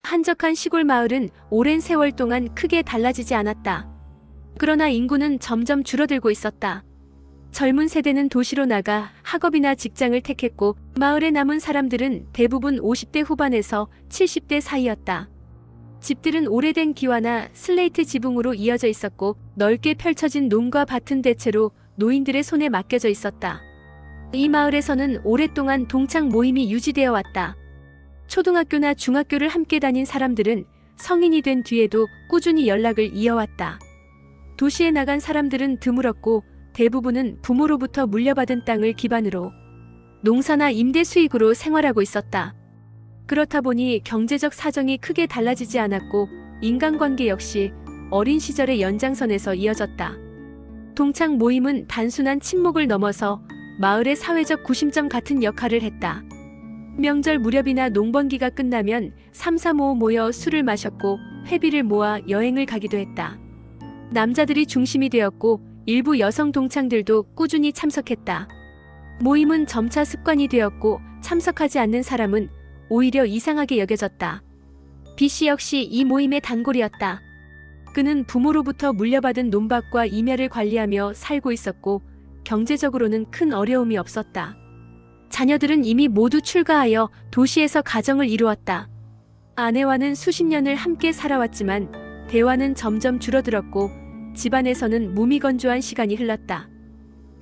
한적한 시골 마을은 오랜 세월 동안 크게 달라지지 않았다. 그러나 인구는 점점 줄어들고 있었다. 젊은 세대는 도시로 나가 학업이나 직장을 택했고 마을에 남은 사람들은 대부분 50대 후반에서 70대 사이였다. 집들은 오래된 기와나 슬레이트 지붕으로 이어져 있었고 넓게 펼쳐진 논과 밭은 대체로 노인들의 손에 맡겨져 있었다. 이 마을에서는 오랫동안 동창 모임이 유지되어 왔다. 초등학교나 중학교를 함께 다닌 사람들은 성인이 된 뒤에도 꾸준히 연락을 이어왔다. 도시에 나간 사람들은 드물었고 대부분은 부모로부터 물려받은 땅을 기반으로 농사나 임대 수익으로 생활하고 있었다. 그렇다 보니 경제적 사정이 크게 달라지지 않았고 인간관계 역시 어린 시절의 연장선에서 이어졌다. 동창 모임은 단순한 친목을 넘어서 마을의 사회적 구심점 같은 역할을 했다. 명절 무렵이나 농번기가 끝나면 삼삼오오 모여 술을 마셨고 회비를 모아 여행을 가기도 했다. 남자들이 중심이 되었고 일부 여성 동창들도 꾸준히 참석했다. 모임은 점차 습관이 되었고 참석하지 않는 사람은 오히려 이상하게 여겨졌다. B씨 역시 이 모임의 단골이었다. 그는 부모로부터 물려받은 논밭과 임야를 관리하며 살고 있었고 경제적으로는 큰 어려움이 없었다. 자녀들은 이미 모두 출가하여 도시에서 가정을 이루었다. 아내와는 수십 년을 함께 살아왔지만 대화는 점점 줄어들었고 집안에서는 무미건조한 시간이 흘렀다.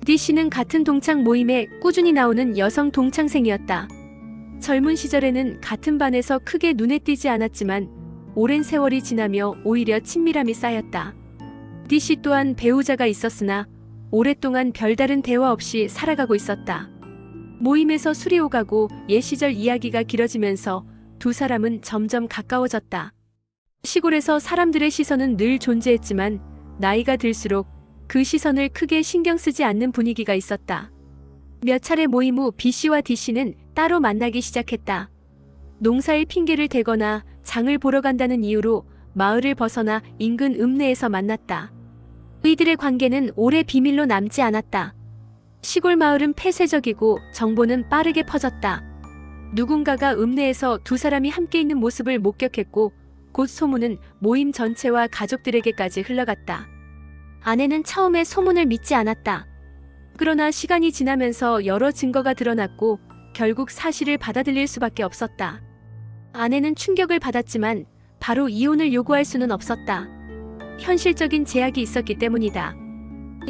D씨는 같은 동창 모임에 꾸준히 나오는 여성 동창생이었다. 젊은 시절에는 같은 반에서 크게 눈에 띄지 않았지만 오랜 세월이 지나며 오히려 친밀함이 쌓였다. D씨 또한 배우자가 있었으나 오랫동안 별다른 대화 없이 살아가고 있었다. 모임에서 술이 오가고 옛 시절 이야기가 길어지면서 두 사람은 점점 가까워졌다. 시골에서 사람들의 시선은 늘 존재했지만 나이가 들수록 그 시선을 크게 신경 쓰지 않는 분위기가 있었다. 몇 차례 모임 후 B씨와 D씨는 따로 만나기 시작했다. 농사일 핑계를 대거나 장을 보러 간다는 이유로 마을을 벗어나 인근 읍내에서 만났다. 이들의 관계는 오래 비밀로 남지 않았다. 시골 마을은 폐쇄적이고 정보는 빠르게 퍼졌다. 누군가가 읍내에서 두 사람이 함께 있는 모습을 목격했고 곧 소문은 모임 전체와 가족들에게까지 흘러갔다. 아내는 처음에 소문을 믿지 않았다. 그러나 시간이 지나면서 여러 증거가 드러났고 결국 사실을 받아들일 수밖에 없었다. 아내는 충격을 받았지만 바로 이혼을 요구할 수는 없었다. 현실적인 제약이 있었기 때문이다.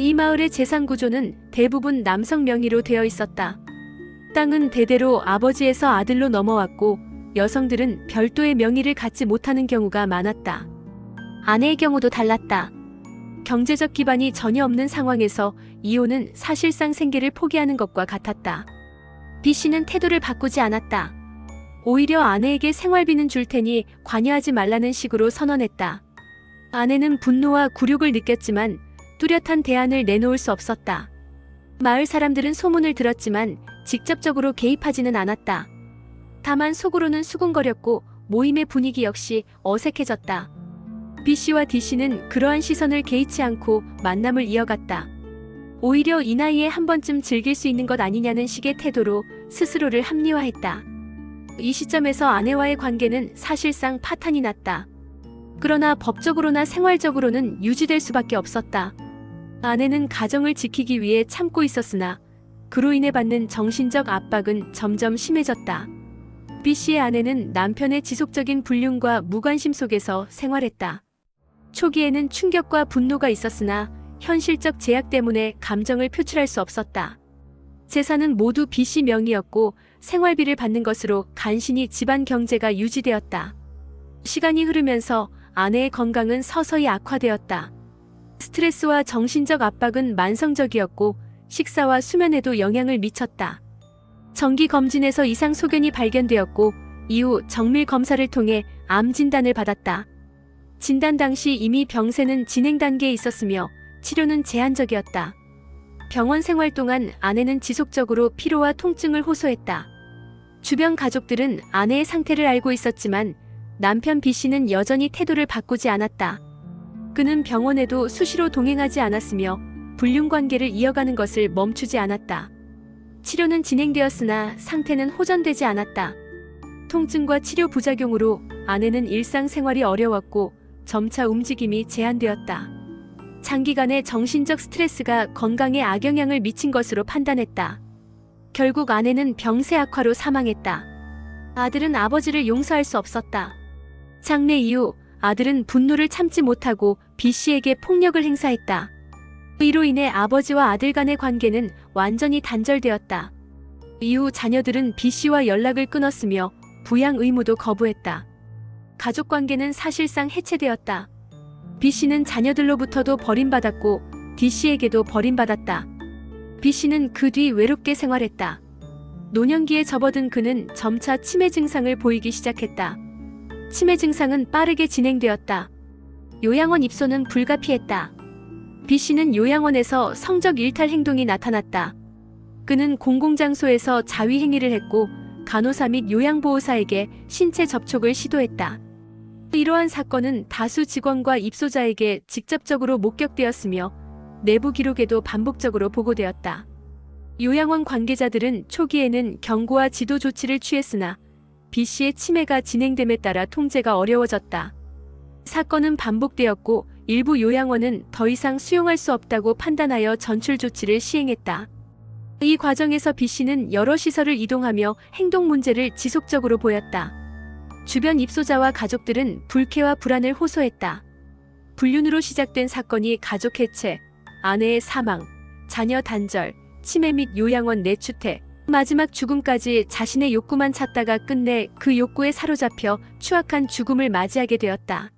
이 마을의 재산 구조는 대부분 남성 명의로 되어 있었다. 땅은 대대로 아버지에서 아들로 넘어왔고 여성들은 별도의 명의를 갖지 못하는 경우가 많았다. 아내의 경우도 달랐다. 경제적 기반이 전혀 없는 상황에서 이혼은 사실상 생계를 포기하는 것과 같았다. B씨는 태도를 바꾸지 않았다. 오히려 아내에게 생활비는 줄 테니 관여하지 말라는 식으로 선언했다. 아내는 분노와 굴욕을 느꼈지만 뚜렷한 대안을 내놓을 수 없었다. 마을 사람들은 소문을 들었지만 직접적으로 개입하지는 않았다. 다만 속으로는 수군거렸고 모임의 분위기 역시 어색해졌다. B씨와 D씨는 그러한 시선을 개의치 않고 만남을 이어갔다. 오히려 이 나이에 한 번쯤 즐길 수 있는 것 아니냐는 식의 태도로 스스로를 합리화했다. 이 시점에서 아내와의 관계는 사실상 파탄이 났다. 그러나 법적으로나 생활적으로는 유지될 수밖에 없었다. 아내는 가정을 지키기 위해 참고 있었으나 그로 인해 받는 정신적 압박은 점점 심해졌다. B씨의 아내는 남편의 지속적인 불륜과 무관심 속에서 생활했다. 초기에는 충격과 분노가 있었으나 현실적 제약 때문에 감정을 표출할 수 없었다. 재산은 모두 B씨 명의였고 생활비를 받는 것으로 간신히 집안 경제가 유지되었다. 시간이 흐르면서 아내의 건강은 서서히 악화되었다. 스트레스와 정신적 압박은 만성적이었고 식사와 수면에도 영향을 미쳤다. 정기 검진에서 이상 소견이 발견되었고 이후 정밀 검사를 통해 암 진단을 받았다. 진단 당시 이미 병세는 진행 단계에 있었으며 치료는 제한적이었다. 병원 생활 동안 아내는 지속적으로 피로와 통증을 호소했다. 주변 가족들은 아내의 상태를 알고 있었지만 남편 B씨는 여전히 태도를 바꾸지 않았다. 그는 병원에도 수시로 동행하지 않았으며 불륜 관계를 이어가는 것을 멈추지 않았다. 치료는 진행되었으나 상태는 호전되지 않았다. 통증과 치료 부작용으로 아내는 일상생활이 어려웠고 점차 움직임이 제한되었다. 장기간의 정신적 스트레스가 건강에 악영향을 미친 것으로 판단했다. 결국 아내는 병세 악화로 사망했다. 아들은 아버지를 용서할 수 없었다. 장례 이후 아들은 분노를 참지 못하고 B씨에게 폭력을 행사했다. 이로 인해 아버지와 아들 간의 관계는 완전히 단절되었다. 이후 자녀들은 B씨와 연락을 끊었으며 부양 의무도 거부했다. 가족 관계는 사실상 해체되었다. B씨는 자녀들로부터도 버림받았고 D씨에게도 버림받았다. B씨는 그 뒤 외롭게 생활했다. 노년기에 접어든 그는 점차 치매 증상을 보이기 시작했다. 치매 증상은 빠르게 진행되었다. 요양원 입소는 불가피했다. B씨는 요양원에서 성적 일탈 행동이 나타났다. 그는 공공장소에서 자위행위를 했고 간호사 및 요양보호사에게 신체 접촉을 시도했다. 이러한 사건은 다수 직원과 입소자에게 직접적으로 목격되었으며 내부 기록에도 반복적으로 보고되었다. 요양원 관계자들은 초기에는 경고와 지도 조치를 취했으나 B씨의 치매가 진행됨에 따라 통제가 어려워졌다. 사건은 반복되었고 일부 요양원은 더 이상 수용할 수 없다고 판단하여 전출 조치를 시행했다. 이 과정에서 B씨는 여러 시설을 이동하며 행동 문제를 지속적으로 보였다. 주변 입소자와 가족들은 불쾌와 불안을 호소했다. 불륜으로 시작된 사건이 가족 해체, 아내의 사망, 자녀 단절, 치매 및 요양원 내추택, 마지막 죽음까지 자신의 욕구만 찾다가 끝내 그 욕구에 사로잡혀 추악한 죽음을 맞이하게 되었다.